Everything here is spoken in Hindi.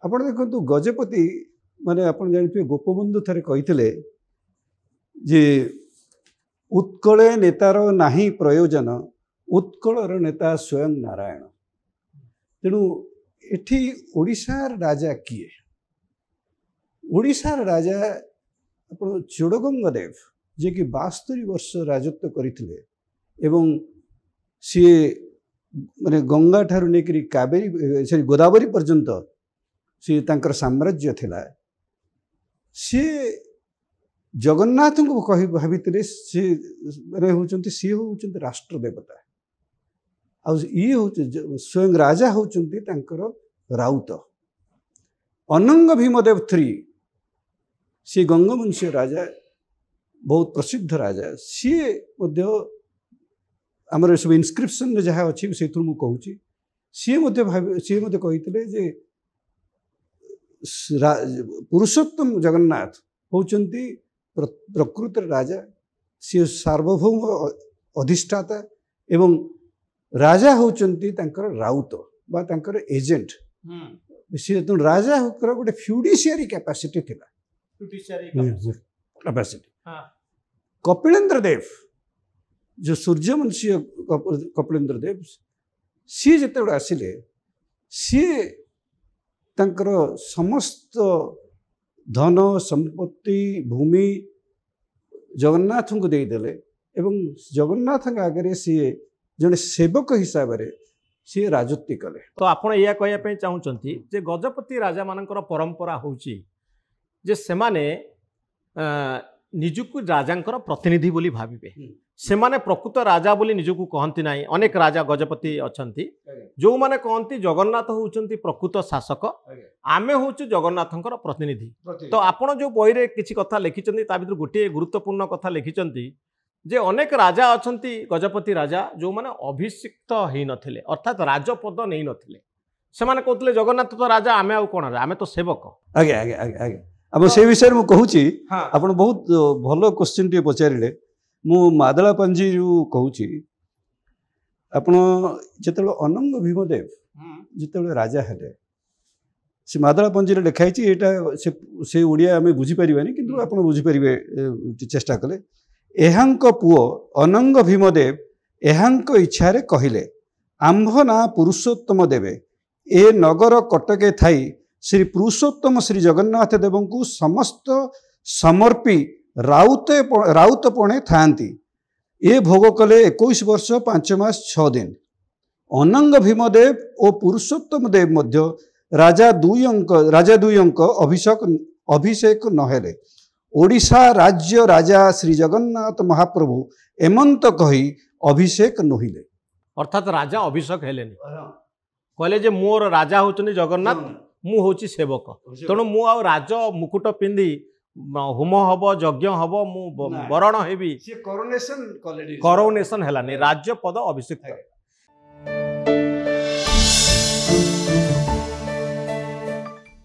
आपण देखो गजपति माने आपण जानते गोपबंधु थरे कही जे उत्कले नेतार नाही प्रयोजन उत्कलर नेता स्वयं नारायण। तेणु एठी ओडिशार राजा किए? ओडिशार राजा आपण चोडगंगा जे कि 72 वर्ष राजत्व करथिले एवं सी माने गंगा ठारू नेकरी कावेरी सॉरी गोदावरी पर्यंत सी तांकर साम्राज्य थिला। सी जगन्नाथ को कही भावितले सी माने होचंती सी होचंती राष्ट्र देवता आ ये हो स्वयं राजा होचंती तांकर राउत। अनंग भीमदेव III सी गंगवंशीय राजा बहुत प्रसिद्ध राजा। सी मध्य आमर सब इनस्क्रिप्शन जहाँ अच्छी से कहूँ सी कही जे पुरुषोत्तम जगन्नाथ होचंती प्रकृत राजा। सी सार्वभौम अधिष्ठाता एवं राजा होचंती तांकर राउत बा तांकर एजेंट। सी राजा होकर गोटे फ्यूडिशियरी कैपेसिटी थिला कैपेसिटी। कपिलेन्द्र देव जो सूर्यवंशीय कपिलेन्द्र देव सी जिते आसिले सी तांकर समस्त धन संपत्ति भूमि जगन्नाथ को देदेले एवं जगन्नाथ आगे सी जड़े सेवक हिसाब से सी राजत्व कले। तो आपण या कहया चाहूँगी जे गजपति राजा मानकर परंपरा होची जे सेमाने निजुक राजांकर प्रतिनिधि बोली भाविबे। सेमाने प्रकृत राजा बोली निजुक कहती ना। अनेक राजा गजपति अछंती जो माने कहती जगन्नाथ होउचंती प्रकृत शासक आमे होचु जगन्नाथंकर प्रतिनिधि। तो आपण जो बही रे किछि कथा लिखिचंती ता भीतर गोटे गुरुत्वपूर्ण कथा लिखिचंती जे अनेक राजा अछंती गजपति राजा जो माने अभिषिक्त हेई नथिले अर्थात राजपद नै नथिले। सेमाने कहतले जगन्नाथ तो राजा आमे आ कोन आमे तो सेवक। आगे आगे आगे आगे अब से विषय में कहूँ आपण बहुत भल क्वेश्चन टे पचारे मु मादला पांजी कहूँ आपण जिते अनंग भीमदेव जिते राजा हेले से मादला पांजी लिखाई यहाँ से ओडिया आम बुझीपर कि आप बुझीपर चेष्टा कले। एहांक पुओ अनंग भीमदेव एहांक इच्छा कहले आंभ ना पुरुषोत्तम देवे ए नगर कटके थाई श्री पुरुषोत्तम श्री जगन्नाथ देव को समस्त समर्पी राउतपणे थांती ए भोग कले 21 वर्ष 5 मास 6 दिन। अनंग भीमदेव और पुरुषोत्तम देव मध्य राजा दुयंक अभिषेक नहेले ओडिशा राज्य राजा श्री जगन्नाथ महाप्रभु एमंत कही अभिषेक नहिले। अर्थात राजा अभिषेक हेलेनी कहले जे मोर राजा होचनी जगन्नाथ मु होची सेवक तेणु मु आ राज मुकुट पिंधि होम हम यज्ञ हम मु वरण हेबी करोनेशन हेलानी राज्य पद अभिषेक।